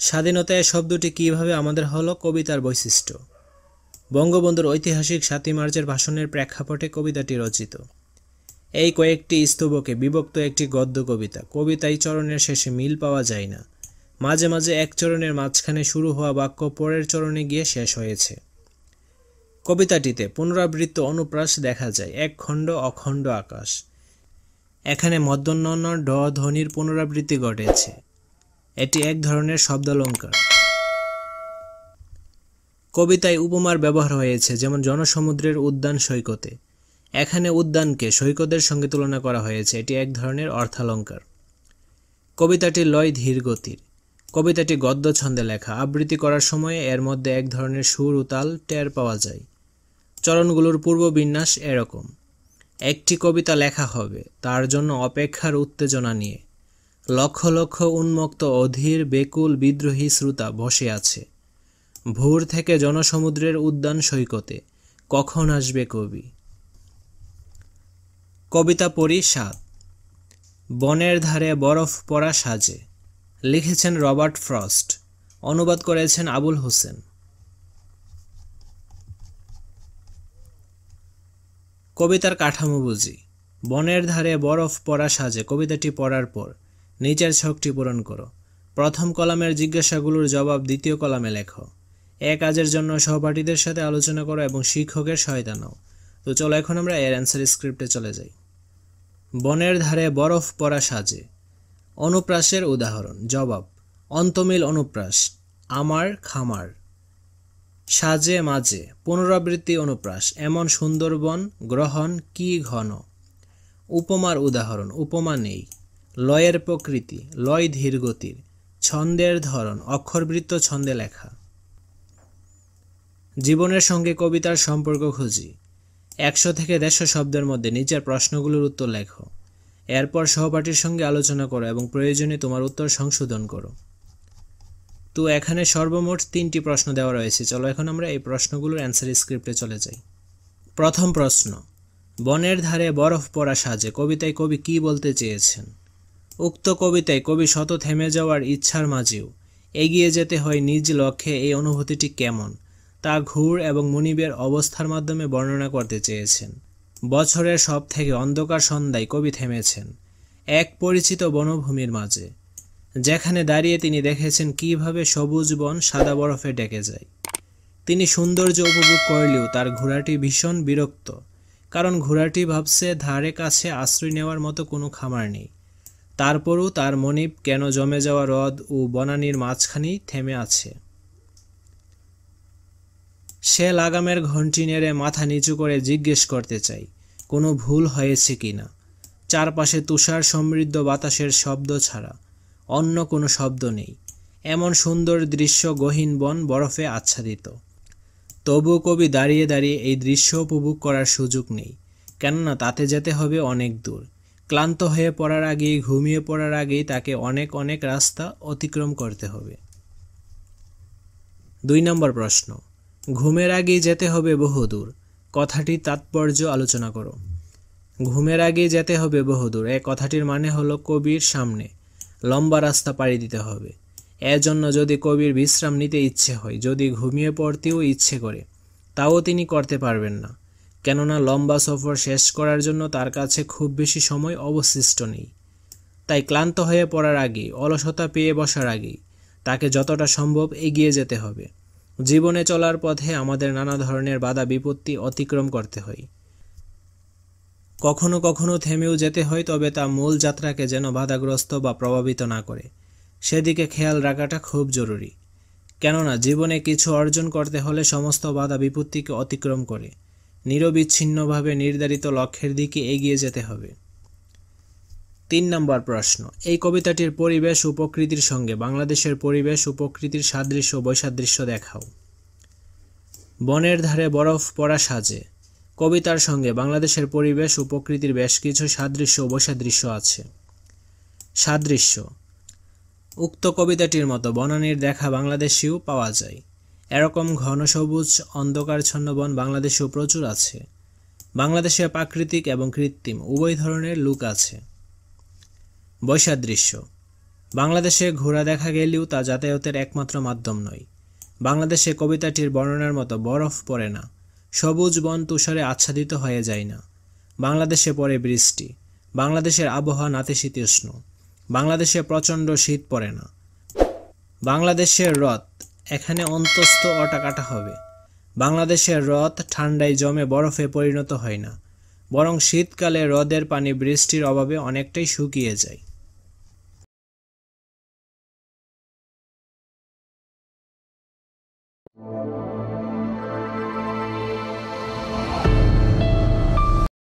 স্বাধীনতা শব্দটি কিভাবে আমাদের হলো কবিতার বৈশিষ্ট্য। বঙ্গবন্ধুর ঐতিহাসিক ৭ই মার্চের ভাষণের প্রেক্ষাপটে কবিতাটি রচিত। এই কয়েকটি স্তবকে বিভক্ত একটি গদ্য কবিতা। কবিতায় চরণের শেষে মিল পাওয়া যায় না। মাঝে মাঝে এক চরণের মাঝখানে শুরু হওয়া বাক্য পরের চরণে গিয়ে শেষ হয়েছে। কবিতাটিতে পুনরাবৃত্ত অনুপ্রাস দেখা যায়। এক খণ্ড অখণ্ড আকাশ। এখানে মধ্যাহ্ন ড ধ্বনির পুনরাবৃত্তি ঘটেছে। এটি এক ধরনের শব্দালঙ্কার। কবিতায় উপমার ব্যবহার হয়েছে, যেমন জনসমুদ্রের উদ্যান সৈকতে। এখানে উদ্যানকে সৈকতের সঙ্গে তুলনা করা হয়েছে। এটি এক ধরনের অর্থালঙ্কার। কবিতাটির লয় ধীর গতির। কবিতাটি গদ্য ছন্দে লেখা। আবৃত্তি করার সময় এর মধ্যে এক ধরনের সুর ও তাল টের পাওয়া যায়। চরণগুলোর পূর্ববিন্যাস এরকম। একটি কবিতা লেখা হবে, তার জন্য অপেক্ষার উত্তেজনা নিয়ে লক্ষ লক্ষ উন্মুক্ত অধীর বেকুল বিদ্রোহী শ্রোতা বসে আছে। ভোর থেকে জনসমুদ্রের উদ্যান সৈকতে কখন আসবে কবি। কবিতা পড়ি ৭। বনের ধারে বরফ পড়া সাজে। লিখেছেন রবার্ট ফ্রস্ট। অনুবাদ করেছেন আবুল হোসেন। কবিতার কাঠামো বুঝি। বনের ধারে বরফ পড়া সাজে কবিতাটি পড়ার পর নিচের ছকটি পূরণ করো। প্রথম কলামের জিজ্ঞাসাগুলোর জবাব দ্বিতীয় কলামে লেখো। এক কাজের জন্য সহপাঠীদের সাথে আলোচনা করো এবং শিক্ষকের সহায়তা নাও। তো চলো এখন আমরা এর অ্যান্সার স্ক্রিপ্টে চলে যাই। বনের ধারে বরফ পড়া সাজে। অনুপ্রাসের উদাহরণ। জবাব: অন্তমিল অনুপ্রাস, আমার খামার। সাজে মাঝে পুনরাবৃত্তি অনুপ্রাস, এমন সুন্দরবন গ্রহণ কি ঘন। উপমার উদাহরণ। উপমা নেই। লয়ের প্রকৃতি, লয় ধীর গতির। ছন্দের ধরন, অক্ষরবৃত্ত ছন্দে লেখা। জীবনের সঙ্গে কবিতার সম্পর্ক খুঁজি। ১০০ থেকে ১৫০ শব্দের মধ্যে নিচের প্রশ্নগুলোর উত্তর লেখো। এরপর সহপাঠীর সঙ্গে আলোচনা করো এবং প্রয়োজনে তোমার উত্তর সংশোধন করো। তো এখানে সর্বমোট ৩টি প্রশ্ন দেওয়া রয়েছে। চলো এখন আমরা এই প্রশ্নগুলোর অ্যান্সার স্ক্রিপ্টে চলে যাই। প্রথম প্রশ্ন: বনের ধারে বরফ পড়া সাজে কবিতায় কবি কি বলতে চেয়েছেন? উক্ত কবিতায় কবি শত থেমে যাওয়ার ইচ্ছার মাঝেও এগিয়ে যেতে হয় নিজ লক্ষ্যে, এই অনুভূতিটি কেমন তা ঘুর এবং মুনিবের অবস্থার মাধ্যমে বর্ণনা করতে চেয়েছেন। বছরের সব থেকে অন্ধকার সন্ধ্যায় কবি থেমেছেন এক পরিচিত বনভূমির মাঝে, যেখানে দাঁড়িয়ে তিনি দেখেছেন কিভাবে সবুজ বন সাদা বরফে ঢেকে যায়। তিনি সৌন্দর্য উপভোগ করলেও তার ঘোড়াটি ভীষণ বিরক্ত, কারণ ঘোড়াটি ভাবছে ধারে কাছে আশ্রয় নেওয়ার মতো কোনো খামার নেই। তারপরও তার মনিব কেন জমে যাওয়া হ্রদ ও বনানীর মাঝখানেই থেমে আছে। সে লাগামের ঘণ্টি নেড়ে মাথা নিচু করে জিজ্ঞেস করতে চাই, কোনো ভুল হয়েছে কিনা। চারপাশে তুষার সমৃদ্ধ বাতাসের শব্দ ছাড়া অন্য কোনো শব্দ নেই। এমন সুন্দর দৃশ্য, গহীন বন বরফে আচ্ছাদিত। তবু কবি দাঁড়িয়ে দাঁড়িয়ে এই দৃশ্য উপভোগ করার সুযোগ নেই, কেননা তাতে যেতে হবে অনেক দূর। ক্লান্ত হয়ে পড়ার আগেই, ঘুমিয়ে পড়ার আগেই তাকে অনেক অনেক রাস্তা অতিক্রম করতে হবে। ২ নম্বর প্রশ্ন: ঘুমের আগেই যেতে হবে বহুদূর, কথাটির তাৎপর্য আলোচনা করো। ঘুমের আগেই যেতে হবে বহুদূর, এ কথাটির মানে হলো কবির সামনে লম্বা রাস্তা পাড়ি দিতে হবে। এজন্য যদি কবির বিশ্রাম নিতে ইচ্ছে হয়, যদি ঘুমিয়ে পড়তেও ইচ্ছে করে, তাও তিনি করতে পারবেন না, কেননা লম্বা সফর শেষ করার জন্য তার কাছে খুব বেশি সময় অবশিষ্ট নেই। তাই ক্লান্ত হয়ে পড়ার আগেই, অলসতা পেয়ে বসার আগেই তাকে যতটা সম্ভব এগিয়ে যেতে হবে। জীবনে চলার পথে আমাদের নানা ধরনের বাধা বিপত্তি অতিক্রম করতে হয়। কখনো কখনো থেমেও যেতে হয়, তবে তা মূল যাত্রাকে যেন বাধাগ্রস্ত বা প্রভাবিত না করে, সেদিকে খেয়াল রাখাটা খুব জরুরি। কেননা জীবনে কিছু অর্জন করতে হলে সমস্ত বাধা বিপত্তিকে অতিক্রম করে নিরবিচ্ছিন্নভাবে নির্ধারিত লক্ষ্যের দিকে এগিয়ে যেতে হবে। ৩ নম্বর প্রশ্ন: এই কবিতাটির পরিবেশ ও প্রকৃতির সঙ্গে বাংলাদেশের পরিবেশ ও প্রকৃতির সাদৃশ্য ও বৈসাদৃশ্য দেখাও। বনের ধারে বরফ পড়া সাজে কবিতার সঙ্গে বাংলাদেশের পরিবেশ ও প্রকৃতির বেশ কিছু সাদৃশ্য ও বৈসাদৃশ্য আছে। সাদৃশ্য: উক্ত কবিতাটির মতো বনানীর দেখা বাংলাদেশেও পাওয়া যায়। এরকম ঘন সবুজ অন্ধকারচ্ছন্ন বন বাংলাদেশেও প্রচুর আছে। বাংলাদেশে প্রাকৃতিক এবং কৃত্রিম উভয় ধরনের লুক আছে। বৈসাদৃশ্য: বাংলাদেশে ঘোড়া দেখা গেলেও তা যাতায়াতের একমাত্র মাধ্যম নয়। বাংলাদেশে কবিতাটির বর্ণনার মতো বরফ পড়ে না, সবুজ বন তুষারে আচ্ছাদিত হয়ে যায় না। বাংলাদেশে পড়ে বৃষ্টি। বাংলাদেশের আবহাওয়া নাতিশীতোষ্ণ। বাংলাদেশে প্রচণ্ড শীত পড়ে না। বাংলাদেশের রথ এখানে অন্তস্থ অটা কাটা হবে। বাংলাদেশের রথ ঠান্ডায় জমে বরফে পরিণত হয় না, বরং শীতকালে হ্রদের পানি বৃষ্টির অভাবে অনেকটাই শুকিয়ে যায়।